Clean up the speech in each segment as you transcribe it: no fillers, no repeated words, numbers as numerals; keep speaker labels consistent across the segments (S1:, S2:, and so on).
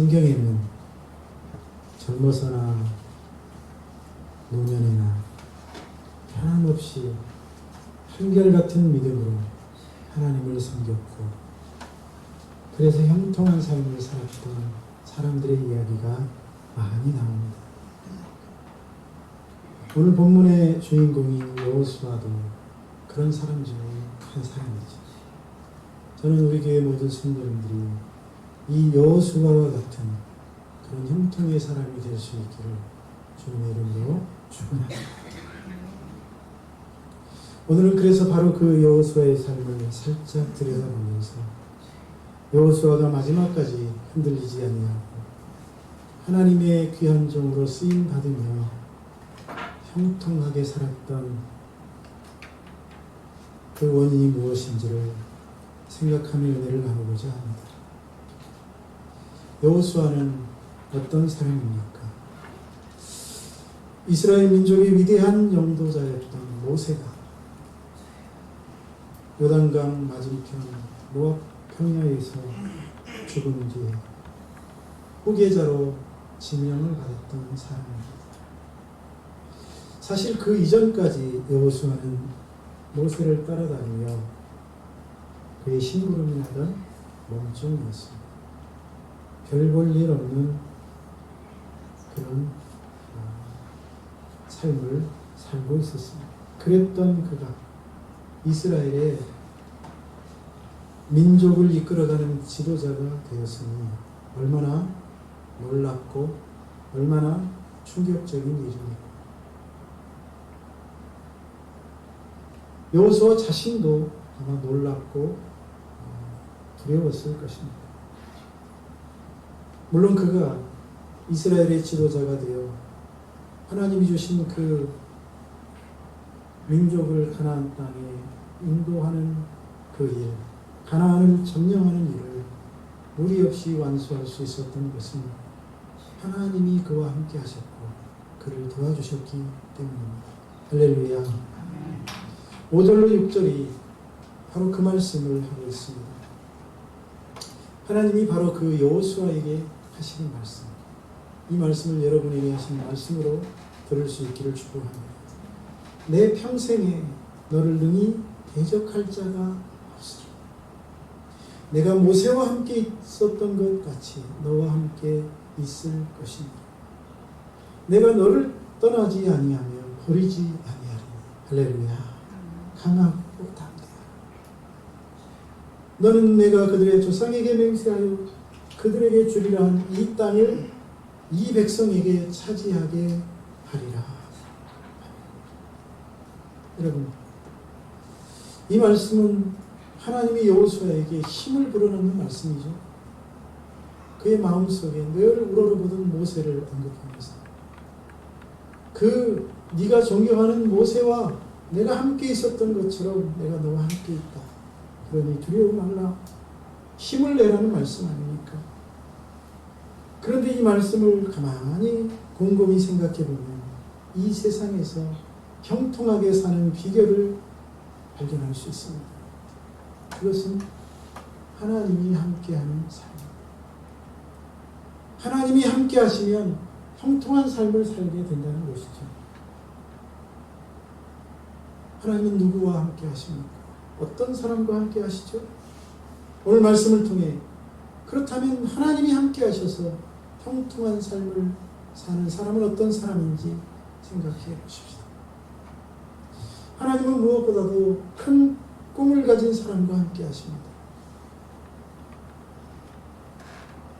S1: 성경에는 젊어서나 노년이나 변함없이 한결같은 믿음으로 하나님을 섬겼고 그래서 형통한 삶을 살았던 사람들의 이야기가 많이 나옵니다. 오늘 본문의 주인공이 여호수아도 그런 사람 중에 한 사람이죠. 저는 우리 교회 모든 성도님들이 이 여호수아와 같은 그런 형통의 사람이 될 수 있기를 주님의 이름으로 축원합니다. 오늘은 그래서 바로 그 여호수아의 삶을 살짝 들여다보면서 여호수아가 마지막까지 흔들리지 아니하고 하나님의 귀한 종으로 쓰임 받으며 형통하게 살았던 그 원인이 무엇인지를 생각하며 은혜를 나누고자 합니다. 여호수아는 어떤 사람입니까? 이스라엘 민족의 위대한 영도자였던 모세가 요단강 맞은편 모압 평야에서 죽은 뒤에 후계자로 지명을 받았던 사람입니다. 사실 그 이전까지 여호수아는 모세를 따라다니며 그의 심부름을 하던 몸종이었습니다. 별 볼 일 없는 그런 삶을 살고 있었습니다. 그랬던 그가 이스라엘의 민족을 이끌어가는 지도자가 되었으니 얼마나 놀랍고 얼마나 충격적인 일입니까? 여호수아 자신도 아마 놀랍고 두려웠을 것입니다. 물론 그가 이스라엘의 지도자가 되어 하나님이 주신 그 민족을 가나안 땅에 인도하는 그 일, 가나안을 점령하는 일을 무리 없이 완수할 수 있었던 것은 하나님이 그와 함께 하셨고 그를 도와주셨기 때문입니다. 할렐루야. 5절로 6절이 바로 그 말씀을 하고 있습니다. 하나님이 바로 그 여호수아에게 하시는 말씀, 이 말씀을 여러분에게 하신 말씀으로 들을 수 있기를 축복합니다. 내 평생에 너를 능히 대적할 자가 없으리. 내가 모세와 함께 있었던 것 같이 너와 함께 있을 것이니 내가 너를 떠나지 아니하며 버리지 아니하리니. 할렐루야. 강하고 담대하라. 너는 내가 그들의 조상에게 맹세하여 그들에게 주리라 한 이 땅을 이 백성에게 차지하게 하리라. 여러분, 이 말씀은 하나님이 여호수아에게 힘을 불어넣는 말씀이죠. 그의 마음속에 늘 우러러보던 모세를 언급하면서 그 네가 존경하는 모세와 내가 함께 있었던 것처럼 내가 너와 함께 있다. 그러니 두려워 말라. 힘을 내라는 말씀 아닙니까? 그런데 이 말씀을 가만히 곰곰이 생각해 보면 이 세상에서 형통하게 사는 비결을 발견할 수 있습니다. 그것은 하나님이 함께하는 삶입니다. 하나님이 함께 하시면 형통한 삶을 살게 된다는 것이죠. 하나님은 누구와 함께 하십니까? 어떤 사람과 함께 하시죠? 오늘 말씀을 통해 그렇다면 하나님이 함께 하셔서 형통한 삶을 사는 사람은 어떤 사람인지 생각해 보십시오. 하나님은 무엇보다도 큰 꿈을 가진 사람과 함께 하십니다.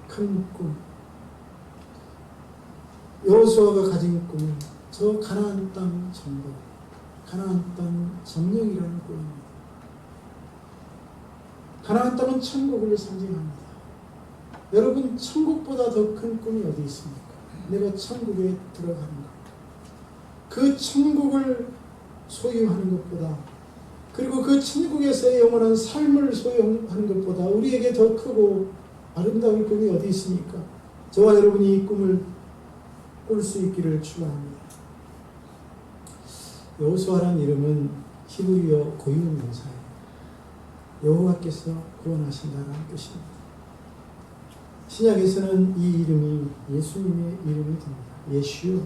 S1: 큰 꿈. 여호수아가 가진 꿈은 저 가나안 땅 정복, 가나안 땅 점령이라는 꿈입니다. 가나안 땅은 천국을 상징합니다. 여러분, 천국보다 더 큰 꿈이 어디 있습니까? 내가 천국에 들어가는 것. 그 천국을 소유하는 것보다, 그리고 그 천국에서의 영원한 삶을 소유하는 것보다 우리에게 더 크고 아름다운 꿈이 어디 있습니까? 저와 여러분이 이 꿈을 꿀 수 있기를 축원합니다. 여호수아란 이름은 히브리어 고유 명사예요. 여호와께서 구원하신다는 뜻입니다. 신약에서는 이 이름이 예수님의 이름이 됩니다. 예슈.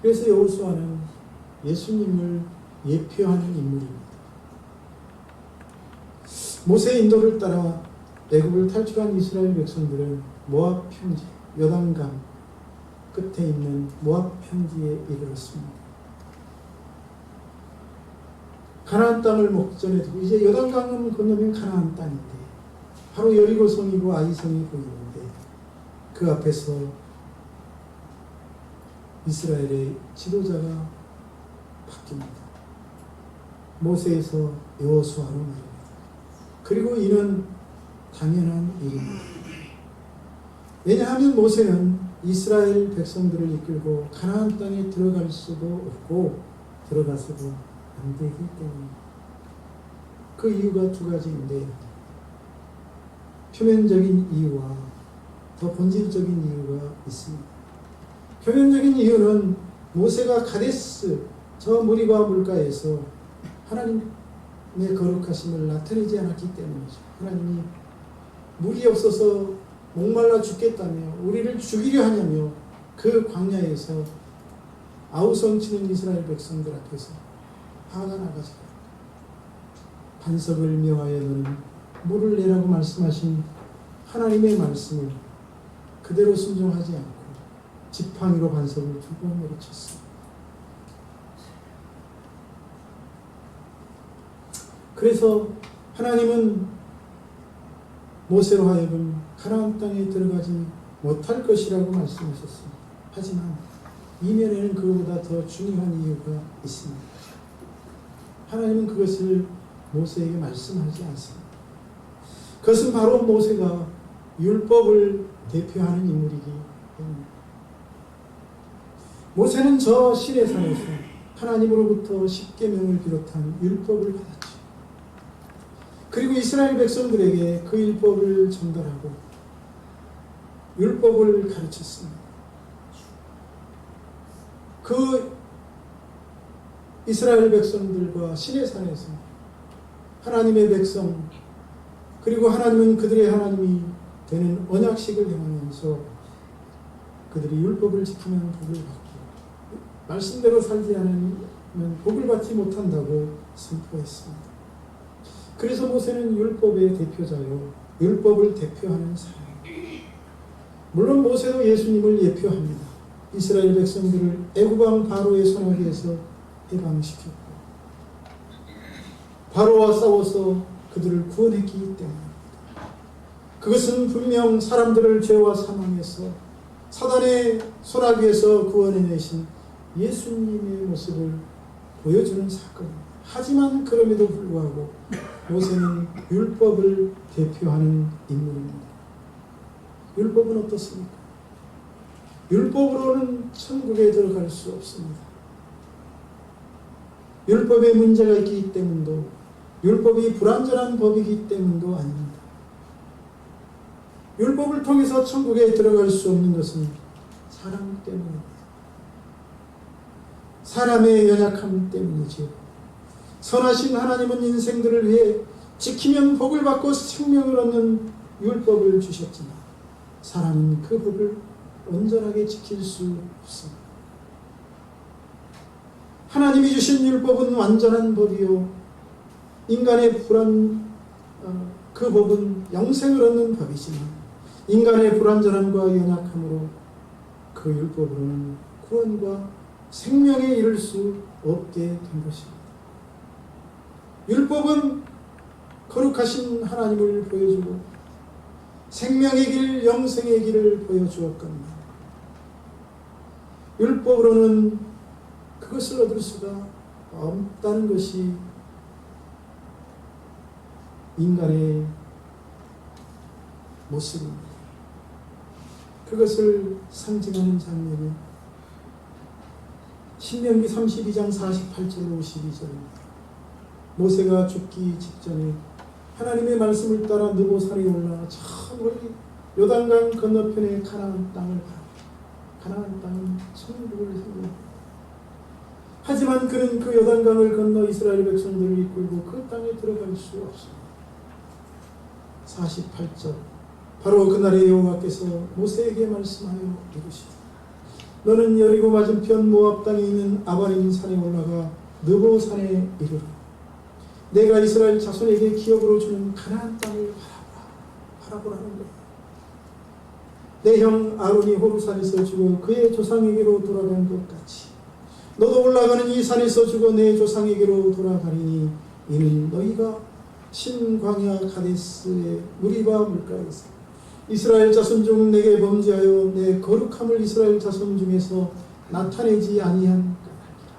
S1: 그래서 여호수아는 예수님을 예표하는 인물입니다. 모세의 인도를 따라 애굽을 탈출한 이스라엘 백성들은 모압 평지, 요단강 끝에 있는 모압 평지에 이르렀습니다. 가나안 땅을 목전에 두고 이제 요단강은 건너면 가나안 땅인데 바로 여리고성이고 아이성이 보이는데 그 앞에서 이스라엘의 지도자가 바뀝니다. 모세에서 여호수아로 말입니다. 그리고 이는 당연한 일입니다. 왜냐하면 모세는 이스라엘 백성들을 이끌고 가나안 땅에 들어갈 수도 없고 들어가서도 안 되기 때문입니다. 그 이유가 두 가지인데 표면적인 이유와 더 본질적인 이유가 있습니다. 표면적인 이유는 모세가 가데스 저 무리바 물가에서 하나님의 거룩하심을 나타내지 않았기 때문이죠. 하나님이 물이 없어서 목말라 죽겠다며 우리를 죽이려 하냐며 그 광야에서 아우성치는 이스라엘 백성들 앞에서 화가 나가지고 반석을 명하여 너는 물을 내라고 말씀하신 하나님의 말씀을 그대로 순종하지 않고 지팡이로 반석을 두 번 내리쳤습니다. 그래서 하나님은 모세로 하여금 가나안 땅에 들어가지 못할 것이라고 말씀하셨습니다. 하지만 이면에는 그보다 더 중요한 이유가 있습니다. 하나님은 그것을 모세에게 말씀하지 않습니다. 그것은 바로 모세가 율법을 대표하는 인물이기 때문입니다. 모세는 저 시내산에서 하나님으로부터 십계명을 비롯한 율법을 받았죠. 그리고 이스라엘 백성들에게 그 율법을 전달하고 율법을 가르쳤습니다. 그 이스라엘 백성들과 시내산에서 하나님의 백성 그리고 하나님은 그들의 하나님이 되는 언약식을 행하면서 그들이 율법을 지키면 복을 받고 말씀대로 살지 않으면 복을 받지 못한다고 선포했습니다. 그래서 모세는 율법의 대표자요 율법을 대표하는 사람입니다. 물론 모세도 예수님을 예표합니다. 이스라엘 백성들을 애굽왕 바로의 손아귀에서 해방시켰고 바로와 싸워서 그들을 구원했기 때문입니다. 그것은 분명 사람들을 죄와 사망에서 사단의 손아귀에서 구원해내신 예수님의 모습을 보여주는 사건입니다. 하지만 그럼에도 불구하고 모세는 율법을 대표하는 인물입니다. 율법은 어떻습니까? 율법으로는 천국에 들어갈 수 없습니다. 율법에 문제가 있기 때문도 율법이 불완전한 법이기 때문도 아닙니다. 율법을 통해서 천국에 들어갈 수 없는 것은 사람 때문입니다. 사람의 연약함 때문이지요. 선하신 하나님은 인생들을 위해 지키면 복을 받고 생명을 얻는 율법을 주셨지만 사람은 그 법을 온전하게 지킬 수 없습니다. 하나님이 주신 율법은 완전한 법이요 인간의 그 법은 영생을 얻는 법이지만 인간의 불완전함과 연약함으로 그 율법으로는 구원과 생명에 이를 수 없게 된 것입니다. 율법은 거룩하신 하나님을 보여주고 생명의 길, 영생의 길을 보여주었거니와 율법으로는 그것을 얻을 수가 없다는 것이 인간의 모습입니다. 그것을 상징하는 장면이 신명기 32장 48절 52절입니다. 모세가 죽기 직전에 하나님의 말씀을 따라 느보산에 올라 저 멀리 요단강 건너편의 가나안 땅을 바라봅니다. 가나안 땅은 천국을 향합니다. 하지만 그는 그 요단강을 건너 이스라엘 백성들을 이끌고 그 땅에 들어갈 수 없습니다. 48절 바로 그날에 여호와께서 모세에게 말씀하여 이르시되 너는 여리고 맞은편 모압 땅에 있는 아바림 산에 올라가 느보 산에 이르러 내가 이스라엘 자손에게 기업으로 주는 가나안 땅을 바라보라는 거예요. 내 형 아론이 호르산에서 죽어 그의 조상에게로 돌아간 것 같이 너도 올라가는 이 산에서 죽어 내 조상에게로 돌아가리니 이는 너희가 신광야 카데스의 무리바 물가에서 이스라엘 자손 중 내게 범죄하여 내 거룩함을 이스라엘 자손 중에서 나타내지 아니한 까닭이라.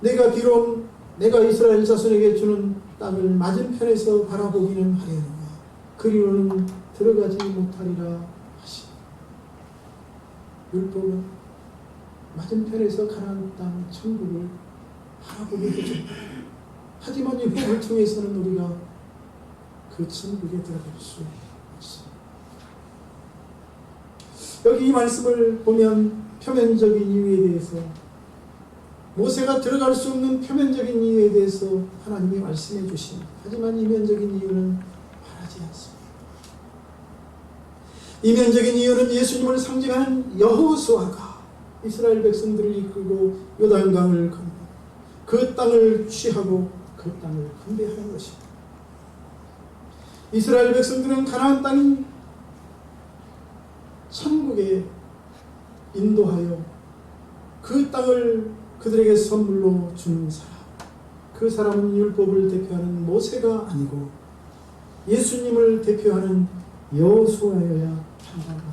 S1: 내가 비록 내가 이스라엘 자손에게 주는 땅을 맞은편에서 바라보기는 하려니와 그리로는 들어가지 못하리라 하시니 율법은 맞은편에서 가나안 땅 천국을 바라보게 해줍니다. 하지만 율법을 통해서는 우리가 그 천국에 들어갈 수 없습니다. 여기 이 말씀을 보면 표면적인 이유에 대해서 모세가 들어갈 수 없는 표면적인 이유에 대해서 하나님이 말씀해 주십니다. 하지만 이면적인 이유는 말하지 않습니다. 이면적인 이유는 예수님을 상징하는 여호수아가 이스라엘 백성들을 이끌고 요단강을 건너 그 땅을 취하고 그 땅을 분배하는 것입니다. 이스라엘 백성들은 가나안 땅인 천국에 인도하여 그 땅을 그들에게 선물로 준 사람, 그 사람은 율법을 대표하는 모세가 아니고 예수님을 대표하는 여호수아여야 한다.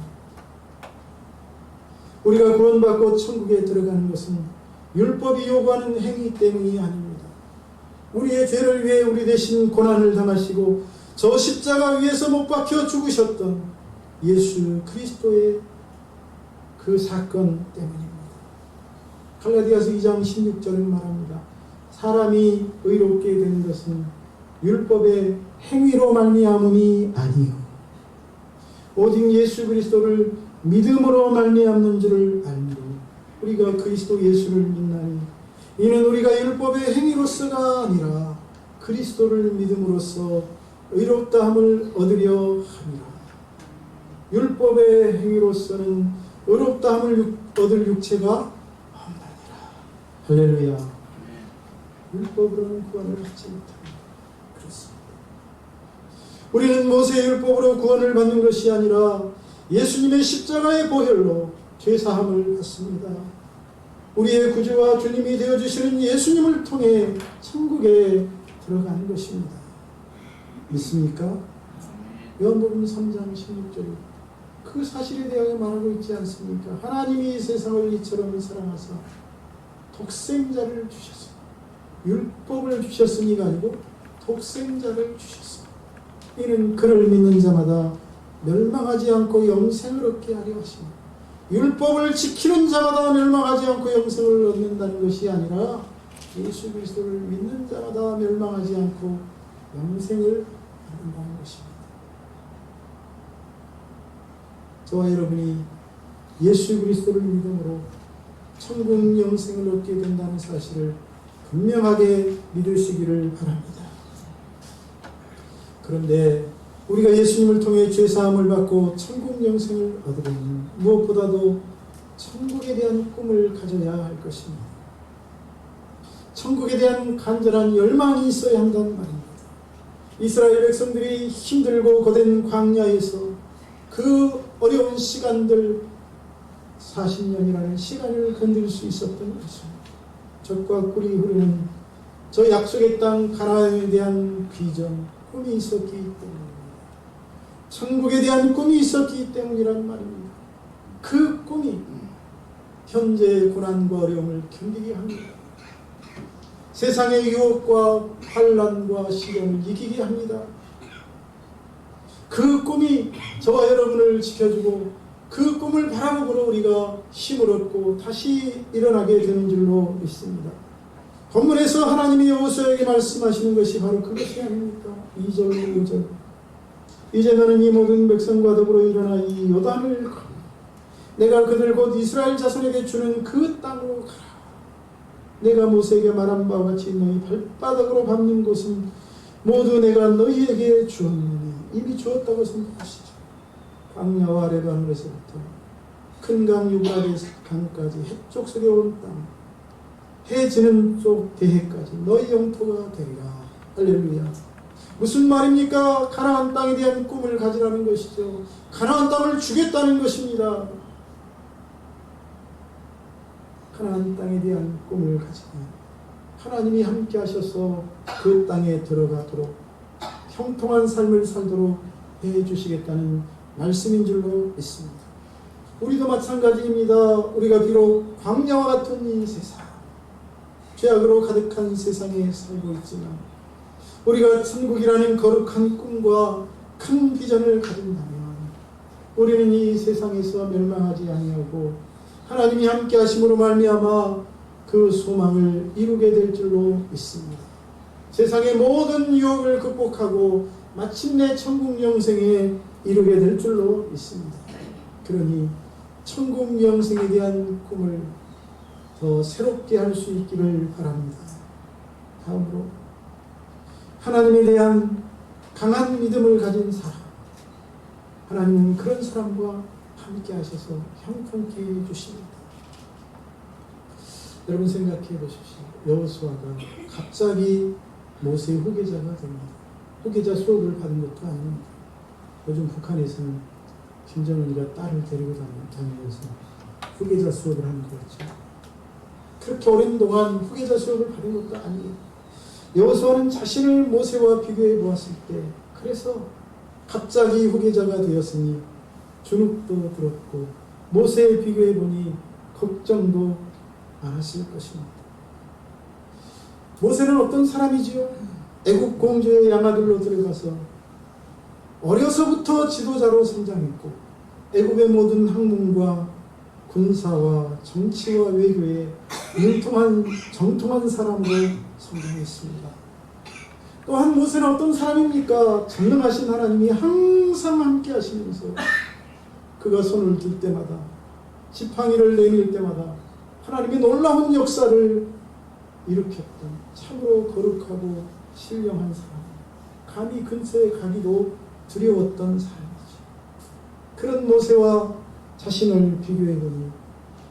S1: 우리가 구원받고 천국에 들어가는 것은 율법이 요구하는 행위 때문이 아닙니다. 우리의 죄를 위해 우리 대신 고난을 당하시고 저 십자가 위에서 못 박혀 죽으셨던 예수 그리스도의 그 사건 때문입니다. 갈라디아서 2장 16절은 말합니다. 사람이 의롭게 된 것은 율법의 행위로 말미암음이 아니요 오직 예수 그리스도를 믿음으로 말미암는 줄을 알므로 우리가 그리스도 예수를 믿나니 이는 우리가 율법의 행위로서가 아니라 그리스도를 믿음으로써 의롭다함을 얻으려 함이라. 율법의 행위로서는 의롭다함을 얻을 육체가 없나니라. 할렐루야. 율법으로는 구원을 받지 못합니다. 그렇습니다. 우리는 모세의 율법으로 구원을 받는 것이 아니라 예수님의 십자가의 보혈로 죄사함을 받습니다. 우리의 구주와 주님이 되어주시는 예수님을 통해 천국에 들어가는 것입니다. 믿습니까? 요한복음 3장 16절이 그 사실에 대하여 말하고 있지 않습니까? 하나님이 세상을 이처럼 사랑하사 독생자를 주셨습니다. 율법을 주셨으니가 아니고 독생자를 주셨습니다. 이는 그를 믿는 자마다 멸망하지 않고 영생을 얻게 하려 하십니다. 율법을 지키는 자마다 멸망하지 않고 영생을 얻는다는 것이 아니라 예수 그리스도를 믿는 자마다 멸망하지 않고 영생을 얻는다는 것입니다. 저와 여러분이 예수 그리스도를 믿음으로 천국 영생을 얻게 된다는 사실을 분명하게 믿으시기를 바랍니다. 그런데 우리가 예수님을 통해 죄사함을 받고 천국 영생을 얻으려면 무엇보다도 천국에 대한 꿈을 가져야 할 것입니다. 천국에 대한 간절한 열망이 있어야 한다는 말입니다. 이스라엘 백성들이 힘들고 고된 광야에서 그 어려운 시간들 40년이라는 시간을 견딜 수 있었던 것입니다. 젖과 꿀이 흐르는 저 약속의 땅 가나안에 대한 비전, 꿈이 있었기 때문입니다. 천국에 대한 꿈이 있었기 때문이란 말입니다. 그 꿈이 현재의 고난과 어려움을 견디게 합니다. 세상의 유혹과 환난과 시련을 이기게 합니다. 그 꿈이 저와 여러분을 지켜주고 그 꿈을 바라보고 우리가 힘을 얻고 다시 일어나게 되는 줄로 믿습니다. 본문에서 하나님이 여호수아에게 말씀하시는 것이 바로 그것이 아닙니까? 2절, 5절. 이제 너는 이 모든 백성과 더불어 일어나 이 요단을 건너 내가 그들 곧 이스라엘 자손에게 주는 그 땅으로 가라. 내가 모세에게 말한 바와 같이 너희 발바닥으로 밟는 곳은 모두 내가 너희에게 주었느니 이미 주었다고 선포하시죠. 광야와 레바논에서부터 큰 강 유브라데스 강까지 해쪽 속에 온 땅, 해 지는 쪽 대해까지 너희 영토가 되리라. 할렐루야. 무슨 말입니까? 가나안 땅에 대한 꿈을 가지라는 것이죠. 가나안 땅을 주겠다는 것입니다. 가나안 땅에 대한 꿈을 가지면 하나님이 함께 하셔서 그 땅에 들어가도록 형통한 삶을 살도록 해주시겠다는 말씀인 줄로 믿습니다. 우리도 마찬가지입니다. 우리가 비록 광야와 같은 이 세상, 죄악으로 가득한 세상에 살고 있지만 우리가 천국이라는 거룩한 꿈과 큰 비전을 가진다면 우리는 이 세상에서 멸망하지 아니하고 하나님이 함께 하심으로 말미암아 그 소망을 이루게 될 줄로 믿습니다. 세상의 모든 유혹을 극복하고 마침내 천국 영생에 이루게 될 줄로 믿습니다. 그러니 천국 영생에 대한 꿈을 더 새롭게 할 수 있기를 바랍니다. 다음으로 하나님에 대한 강한 믿음을 가진 사람, 하나님은 그런 사람과 함께 하셔서 형통케 해주십니다. 여러분 생각해 보십시오. 여호수아가 갑자기 모세의 후계자가 됩니다. 후계자 수업을 받은 것도 아닙니다. 요즘 북한에서는 김정은이가 딸을 데리고 다니면서 후계자 수업을 하는 거였죠. 그렇게 오랜 동안 후계자 수업을 받은 것도 아니에요. 여호수아는 자신을 모세와 비교해 보았을 때 그래서 갑자기 후계자가 되었으니 주눅도 들었고 모세에 비교해 보니 걱정도 많았을 것입니다. 모세는 어떤 사람이지요? 애국 공주의 양아들로 들어가서 어려서부터 지도자로 성장했고 애국의 모든 학문과 군사와 정치와 외교에 정통한 사람으로 성장했습니다. 또한 모세는 어떤 사람입니까? 전능하신 하나님이 항상 함께 하시면서 그가 손을 들 때마다 지팡이를 내밀 때마다 하나님의 놀라운 역사를 일으켰던 참으로 거룩하고 신령한 사람, 감히 근처에 가기도 두려웠던 사람이죠. 그런 모세와 자신을 비교해보니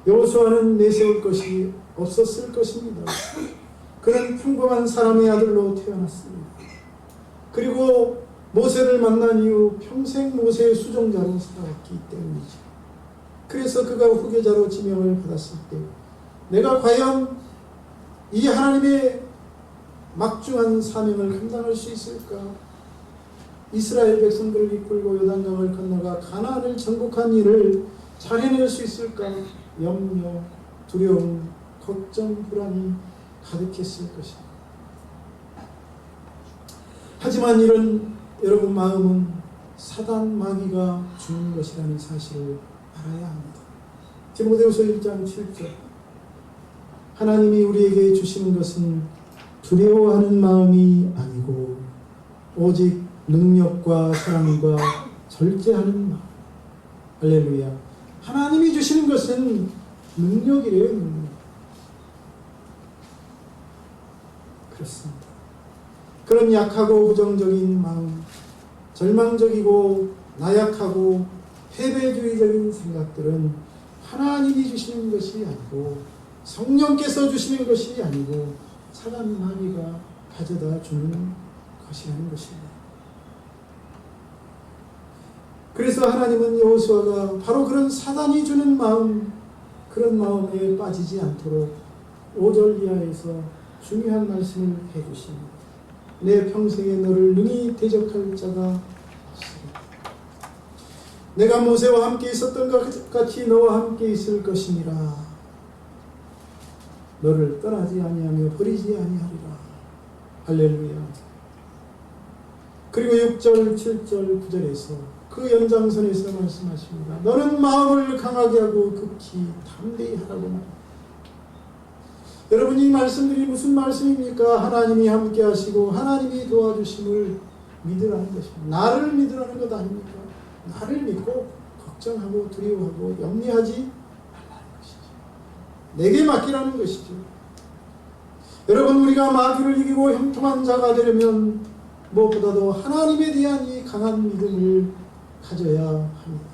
S1: 여호수아는 내세울 것이 없었을 것입니다. 그는 평범한 사람의 아들로 태어났습니다. 그리고 모세를 만난 이후 평생 모세의 수종자로 살아왔기 때문이죠. 그래서 그가 후계자로 지명을 받았을 때 내가 과연 이 하나님의 막중한 사명을 감당할 수 있을까? 이스라엘 백성들을 이끌고 요단강을 건너가 가나안을 정복한 일을 잘 해낼 수 있을까? 염려, 두려움, 걱정, 불안이 가득했을 것입니다. 하지만 이런 여러분 마음은 사단 마귀가 주는 것이라는 사실을 알아야 합니다. 디모데후서 1장 7절 하나님이 우리에게 주시는 것은 두려워하는 마음이 아니고 오직 능력과 사랑과 절제하는 마음. 할렐루야. 하나님이 주시는 것은 능력이래요. 능력. 그렇습니다. 그런 약하고 부정적인 마음, 절망적이고 나약하고 패배주의적인 생각들은 하나님이 주시는 것이 아니고 성령께서 주시는 것이 아니고 사단 마귀가 가져다 주는 것이라는 것입니다. 그래서 하나님은 여호수아가 바로 그런 사단이 주는 마음, 그런 마음에 빠지지 않도록 5절 이하에서 중요한 말씀을 해주십니다. 내 평생에 너를 능히 대적할 자가 없으리라. 내가 모세와 함께 있었던 것 같이 너와 함께 있을 것이니라. 너를 떠나지 아니하며 버리지 아니하리라. 할렐루야. 그리고 6절, 7절, 9절에서 그 연장선에서 말씀하십니다. 너는 마음을 강하게 하고 극히 담대히 하라고 말합니다. 여러분 이 말씀들이 무슨 말씀입니까? 하나님이 함께 하시고 하나님이 도와주심을 믿으라는 것입니다. 나를 믿으라는 것 아닙니까? 나를 믿고 걱정하고 두려워하고 염려하지 말라는 것이죠. 내게 맡기라는 것이죠. 여러분 우리가 마귀를 이기고 형통한 자가 되려면 무엇보다도 하나님에 대한 이 강한 믿음을 가져야 합니다.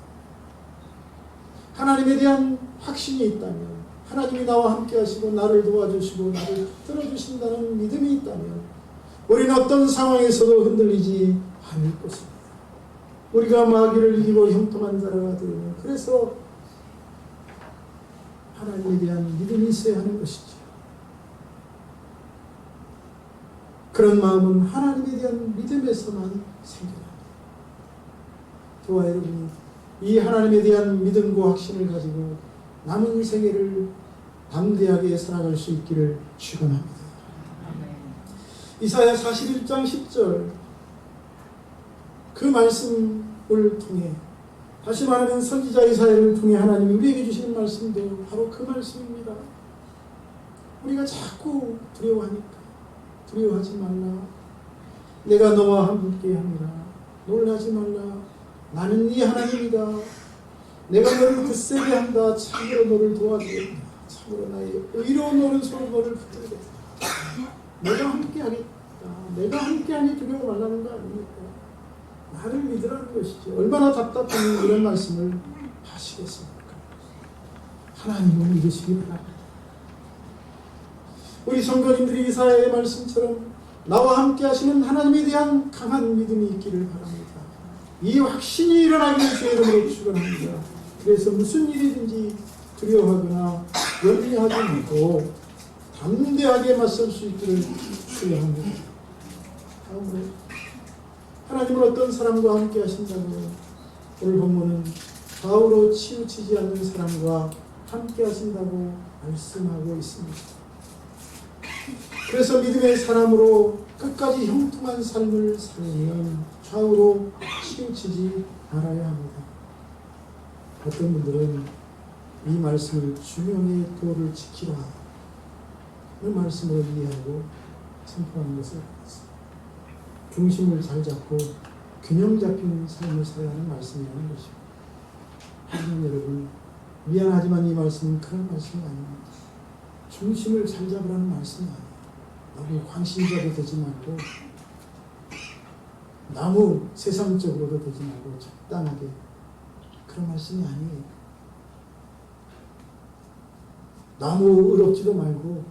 S1: 하나님에 대한 확신이 있다면, 하나님이 나와 함께 하시고 나를 도와주시고 나를 붙들어주신다는 믿음이 있다면 우리는 어떤 상황에서도 흔들리지 않을 것입니다. 우리가 마귀를 이기고 형통한 자라가 되면, 그래서 하나님에 대한 믿음이 있어야 하는 것이죠. 그런 마음은 하나님에 대한 믿음에서만 생겨납니다. 저와 여러분이 이 하나님에 대한 믿음과 확신을 가지고 남은 생애를 담대하게 살아갈 수 있기를 축원합니다. 이사야 41장 10절 그 말씀을 통해, 다시 말하면 선지자 이사야를 통해 하나님이 우리에게 주시는 말씀도 바로 그 말씀입니다. 우리가 자꾸 두려워하니까 두려워하지 말라. 내가 너와 함께함이라. 놀라지 말라. 나는 네 하나님이다. 내가 너를 굳세게 한다. 참으로 너를 도와주겠다. 참으로 나의 의로운 오른손으로 너를 붙들겠다. 내가 함께하겠다. 내가 함께하니 두려워 말라는 거 아닙니까? 나를 믿으라는 것이죠. 얼마나 답답한 이런 말씀을 하시겠습니까? 하나님을 믿으시기 바랍니다. 우리 성도님들이 이사야의 말씀처럼 나와 함께 하시는 하나님에 대한 강한 믿음이 있기를 바랍니다. 이 확신이 일어나기를 주의 이름으로 축원합니다. 그래서 무슨 일이든지 두려워하거나 염려하지 않고 담대하게 맞설 수 있기를 축원합니다. 다음으로 하나님은 어떤 사람과 함께 하신다고, 오늘 본문은 좌우로 치우치지 않는 사람과 함께 하신다고 말씀하고 있습니다. 그래서 믿음의 사람으로 끝까지 형통한 삶을 살면 좌우로 치우치지 말아야 합니다. 어떤 분들은 이 말씀을 중용의 도를 지키라 그 말씀으로 이해하고 선포하는 것을 알았습니다. 중심을 잘 잡고 균형 잡힌 삶을 살아야 하는 말씀이라는 것입니다. 하지만 여러분, 미안하지만 이 말씀은 그런 말씀이 아닙니다. 중심을 잘 잡으라는 말씀이 아니에요. 너무 광신자도 되지 말고 너무 세상적으로도 되지 말고 적당하게, 그런 말씀이 아니에요. 너무 의롭지도 말고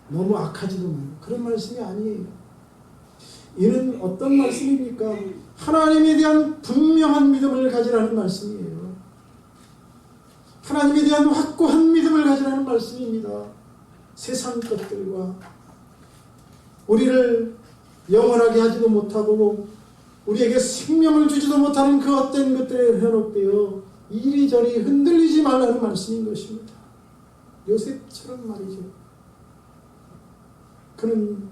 S1: 너무 악하지도 말고 그런 말씀이 아니에요. 이는 어떤 말씀입니까? 하나님에 대한 분명한 믿음을 가지라는 말씀이에요. 하나님에 대한 확고한 믿음을 가지라는 말씀입니다. 세상 것들과 우리를 영원하게 하지도 못하고 우리에게 생명을 주지도 못하는 그 헛된 것들에 현혹되어 이리저리 흔들리지 말라는 말씀인 것입니다. 요셉처럼 말이죠. 그는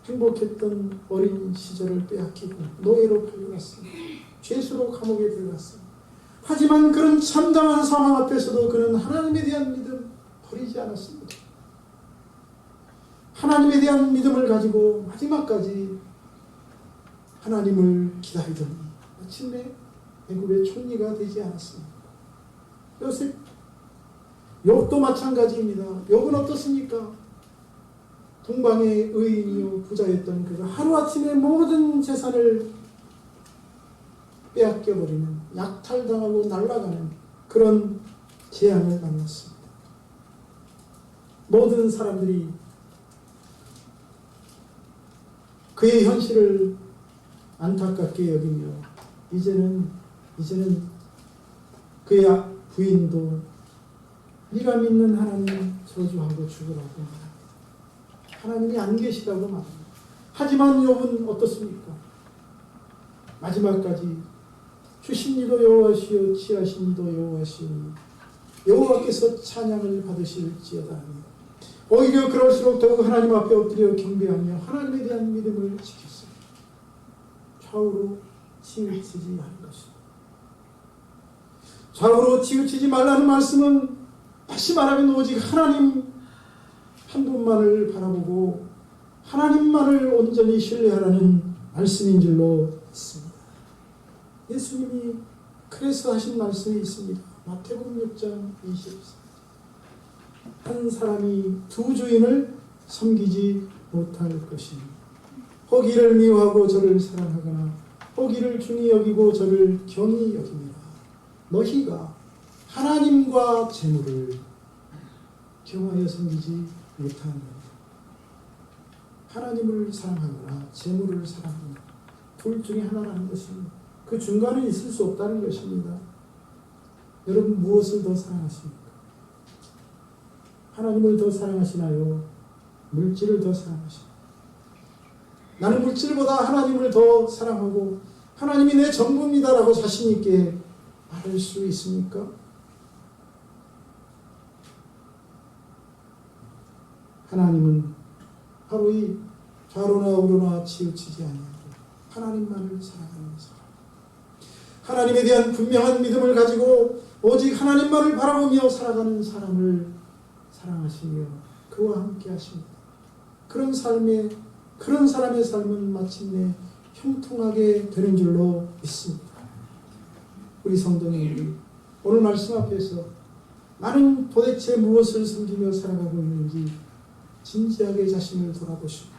S1: 행복했던 어린 시절을 빼앗기고 노예로 팔려갔습니다. 죄수로 감옥에 들어갔습니다. 하지만 그런 참담한 상황 앞에서도 그는 하나님에 대한 믿음 버리지 않았습니다. 하나님에 대한 믿음을 가지고 마지막까지 하나님을 기다리더니 마침내 애굽의 총리가 되지 않았습니다. 요셉, 욥도 마찬가지입니다. 욥은 어떻습니까? 동방의 의인이요 부자였던 그가 하루아침에 모든 재산을 빼앗겨버리는, 약탈당하고 날아가는 그런 재앙을 만났습니다. 모든 사람들이 그의 현실을 안타깝게 여기며 이제는 그의 부인도 네가 믿는 하나님 저주하고 죽으라고 말합니다. 하나님이 안 계시다고 말합니다. 하지만 욥은 어떻습니까? 마지막까지 주신 이도 여호와시요 취하신 이도 여호와시니 여호와께서 찬양을 받으실지어다 합니다. 오히려 그럴수록 더욱 하나님 앞에 엎드려 경배하며 하나님에 대한 믿음을 지켰습니다. 좌우로 치우치지 않은 것입니다. 좌우로 치우치지 말라는 말씀은 다시 말하면 오직 하나님 한 분만을 바라보고 하나님만을 온전히 신뢰하라는 말씀인 줄로 믿습니다. 예수님이 그래서 하신 말씀이 있습니다. 마태복음 6장 24절. 한 사람이 두 주인을 섬기지 못할 것이니 혹 이를 미워하고 저를 사랑하거나 혹 이를 중히 여기고 저를 경히 여김이라. 너희가 하나님과 재물을 경하여 섬기지 못하는 것이다. 하나님을 사랑하거나 재물을 사랑하거나 둘 중에 하나라는 것입니다. 그 중간에 있을 수 없다는 것입니다. 여러분 무엇을 더 사랑하십니까? 하나님을 더 사랑하시나요? 물질을 더 사랑하시나요? 나는 물질보다 하나님을 더 사랑하고 하나님이 내 전부입니다라고 자신 있게 말할 수 있습니까? 하나님은 바로 이 좌로나 우로나 치우치지 아니하고 하나님만을 사랑하는 사람, 하나님에 대한 분명한 믿음을 가지고 오직 하나님만을 바라보며 살아가는 사람을 사랑하시며 그와 함께 하십니다. 그런 사람의 삶은 마침내 형통하게 되는 줄로 믿습니다. 우리 성도님들이 오늘 말씀 앞에서 나는 도대체 무엇을 섬기며 살아가고 있는지 진지하게 자신을 돌아보시고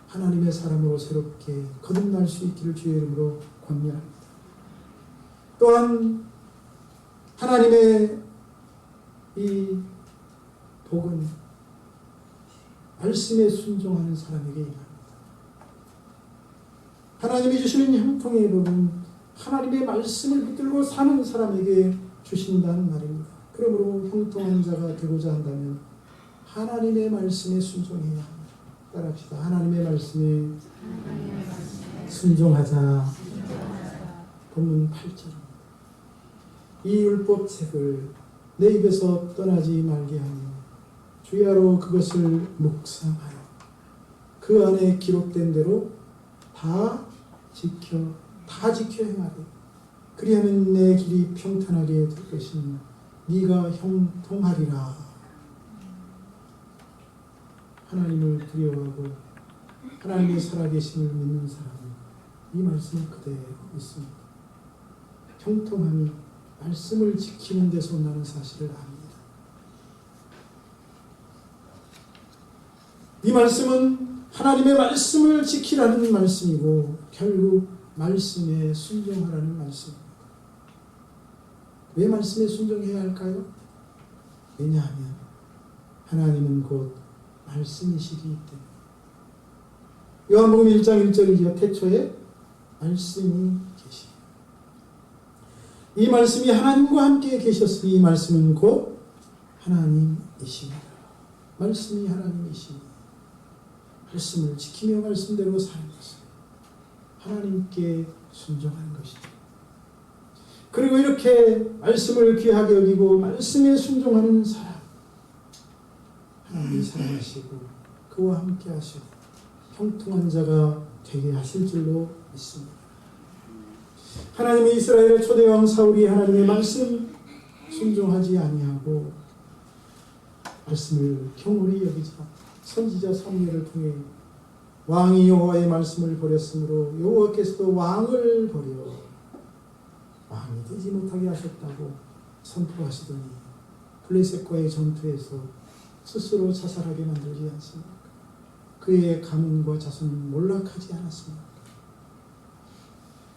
S1: 하나님의 사람으로 새롭게 거듭날 수 있기를 주의 이름으로 권면합니다. 또한 하나님의 이 복은 말씀에 순종하는 사람에게 임합니다. 하나님이 주시는 형통의 복은 하나님의 말씀을 붙들고 사는 사람에게 주신다는 말입니다. 그러므로 형통한 자가 되고자 한다면 하나님의 말씀에 순종해야 합니다. 따라합시다. 하나님의 말씀에 순종하자. 본문 8절입니다. 이 율법책을 내 입에서 떠나지 말게 하며 주야로 그것을 묵상하여 그 안에 기록된 대로 다 지켜 행하되 그리하면 내 길이 평탄하게 될 것이니 네가 형통하리라. 하나님을 두려워하고 하나님의 살아계심을 믿는 사람은 이 말씀을 그대로 믿습니다. 형통함이 말씀을 지키는 데서 온다는 사실을 압니다. 이 말씀은 하나님의 말씀을 지키라는 말씀이고 결국 말씀에 순종하라는 말씀입니다. 왜 말씀에 순종해야 할까요? 왜냐하면 하나님은 곧 말씀이시기 때문에. 요한복음 1장 1절이죠. 태초에 말씀이 계시니 이 말씀이 하나님과 함께 계셨으니 이 말씀은 곧 하나님이십니다. 말씀이 하나님이시니 말씀을 지키며 말씀대로 사는 것은 하나님께 순종하는 것이죠. 그리고 이렇게 말씀을 귀하게 여기고 말씀에 순종하는 사람, 하나님이 사랑하시고 그와 함께 하시고 형통한 자가 되게 하실 줄로 믿습니다. 하나님이 이스라엘의 초대왕 사울이 하나님의 말씀 순종하지 아니하고 말씀을 경홀히 여기자 선지자 사무엘을 통해 왕이 여호와의 말씀을 버렸으므로 여호와께서도 왕을 버려 왕이 되지 못하게 하셨다고 선포하시더니 블레셋과의 전투에서 스스로 자살하게 만들지 않습니까? 그의 가문과 자손은 몰락하지 않았습니까?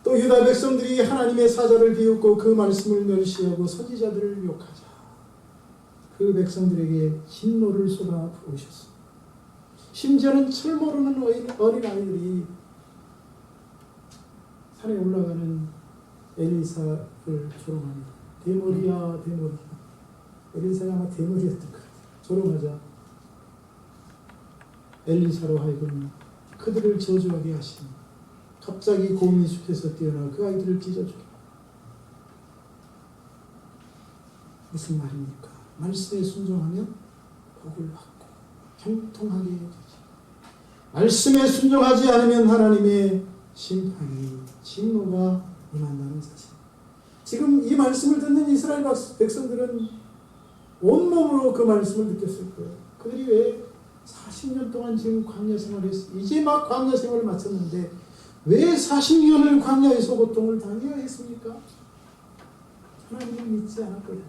S1: 또 유다 백성들이 하나님의 사자를 비웃고 그 말씀을 멸시하고 선지자들을 욕하자 그 백성들에게 진노를 쏟아 부으셨습니다. 심지어는 철 모르는 어린아이들이 산에 올라가는 엘리사를 조롱합니다. 대머리야 대머리야. 엘리사가 아마 대머리였던 것 같아요. 조롱하자 엘리사로 하여금 그들을 저주하게 하시니 갑자기 곰이 숲에서 뛰어나 그 아이들을 찢어주고. 무슨 말입니까? 말씀에 순종하면 복을 받고 형통하게 되지. 말씀에 순종하지 않으면 하나님의 심판이 진노가 임한다는 사실. 지금 이 말씀을 듣는 이스라엘 백성들은 온몸으로 그 말씀을 느꼈을 거예요. 그들이 왜 40년 동안 지금 광야 생활을 했어요. 이제 막 광야 생활을 마쳤는데 왜 40년을 광야에서 고통을 당해야 했습니까? 하나님을 믿지 않았거든요.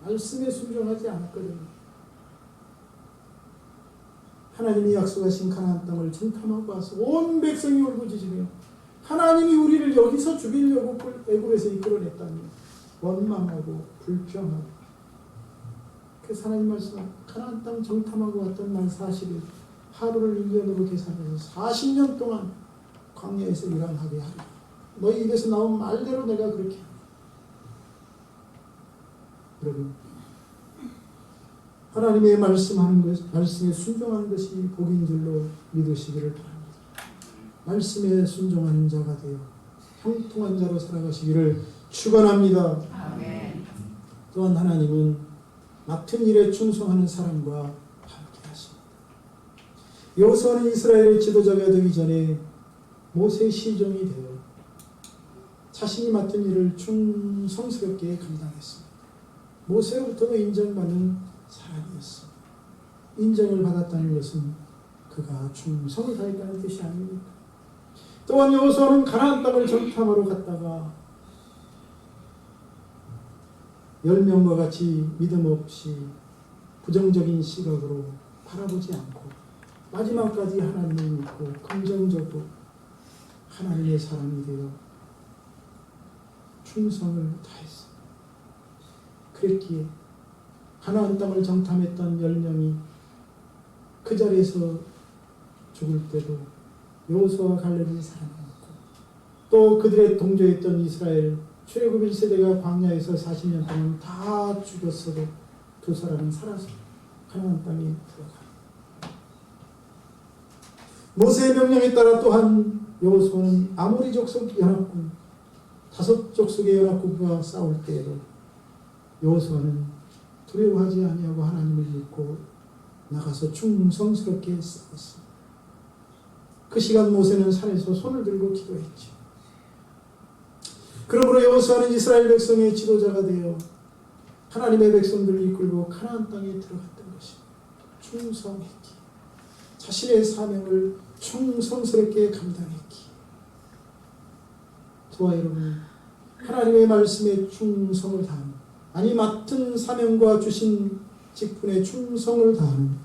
S1: 말씀에 순종하지 않았거든요. 하나님이 약속하신 가나안 땅을 정탐하고 와서 온 백성이 울부짖으며 하나님이 우리를 여기서 죽이려고 애굽에서 이끌어냈다니 원망하고 불평하고, 그래서 하나님 말씀은 가나안 땅 정탐하고 왔던 날 40일 하루를 1년으로 계산해서 40년 동안 광야에서 일하게 하리라. 너희 입에서 나온 말대로 내가 그렇게 하리라. 여러분, 하나님의 말씀에 순종하는 것이 복인 줄로 믿으시기를 바랍니다. 말씀에 순종하는 자가 되어 형통한 자로 살아가시기를 축원합니다.
S2: 아멘.
S1: 또한 하나님은 맡은 일에 충성하는 사람과 함께 하십니다. 여호수아는 이스라엘의 지도자가 되기 전에 모세의 시종이 되어 자신이 맡은 일을 충성스럽게 감당했습니다. 모세로부터 인정받는 사람이었습니다. 인정을 받았다는 것은 그가 충성을 다했다는 뜻이 아닙니다. 또한 여호수아는 가나안 땅을 정탐하러 갔다가 10명과 같이 믿음 없이 부정적인 시각으로 바라보지 않고 마지막까지 하나님을 믿고 긍정적으로 하나님의 사람이 되어 충성을 다했습니다. 그랬기에 가나안 땅을 정탐했던 10명이 그 자리에서 죽을 때도 여호수아와 갈렙이 살아남았고, 또 그들의 동조했던 이스라엘 출애굽 1세대가 광야에서 40년 동안 다 죽었어도 두 사람은 살아서 가나안 땅에 들어갑니다. 모세의 명령에 따라 또한 여호수아는 아모리 족속 연합군 5족속의 연합군과 싸울 때에도 여호수아는 두려워하지 아니하고 하나님을 믿고 나가서 충성스럽게 싸웠습니다. 그 시간 모세는 산에서 손을 들고 기도했죠. 그러므로 여호수아는 이스라엘 백성의 지도자가 되어 하나님의 백성들을 이끌고 가나안 땅에 들어갔던 것입니다. 충성했기, 자신의 사명을 충성스럽게 감당했기. 저와 여러분, 하나님의 말씀에 충성을 다하는, 아니 맡은 사명과 주신 직분에 충성을 다하는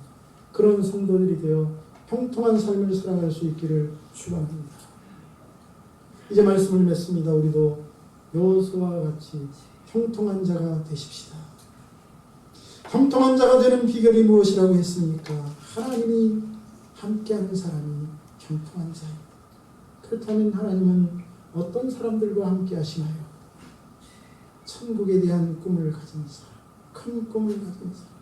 S1: 그런 성도들이 되어 형통한 삶을 살아갈 수 있기를 축원합니다. 이제 말씀을 맺습니다. 우리도 여호수아와 같이 형통한 자가 되십시다. 형통한 자가 되는 비결이 무엇이라고 했습니까? 하나님이 함께하는 사람이 형통한 자입니다. 그렇다면 하나님은 어떤 사람들과 함께 하시나요? 천국에 대한 꿈을 가진 사람, 큰 꿈을 가진 사람,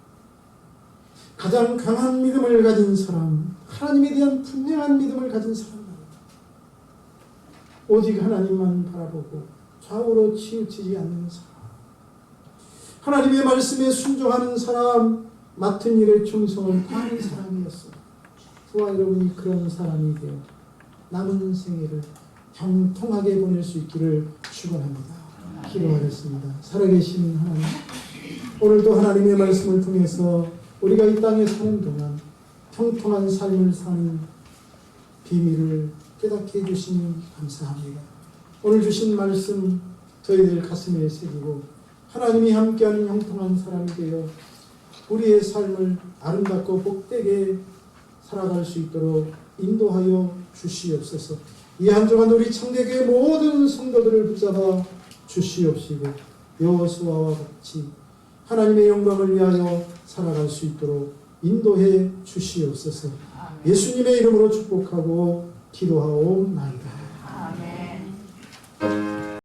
S1: 가장 강한 믿음을 가진 사람, 하나님에 대한 분명한 믿음을 가진 사람, 오직 하나님만 바라보고 좌우로 치우치지 않는 사람, 하나님의 말씀에 순종하는 사람, 맡은 일에 충성을 다하는 사람이었습니다. 저와 여러분이 그런 사람이 되어 남은 생애를 형통하게 보낼 수 있기를 축원합니다. 기도하겠습니다. 살아계신 하나님, 오늘도 하나님의 말씀을 통해서 우리가 이 땅에 사는 동안 형통한 삶을 사는 비밀을 깨닫게 해주시니 감사합니다. 오늘 주신 말씀 저희들 가슴에 새기고 하나님이 함께하는 형통한 사람이 되어 우리의 삶을 아름답고 복되게 살아갈 수 있도록 인도하여 주시옵소서. 이 한 주간 우리 창대교회 모든 성도들을 붙잡아 주시옵시고 여호수아와 같이 하나님의 영광을 위하여 살아갈 수 있도록 인도해 주시옵소서. 예수님의 이름으로 축복하고 기도하옵나이다.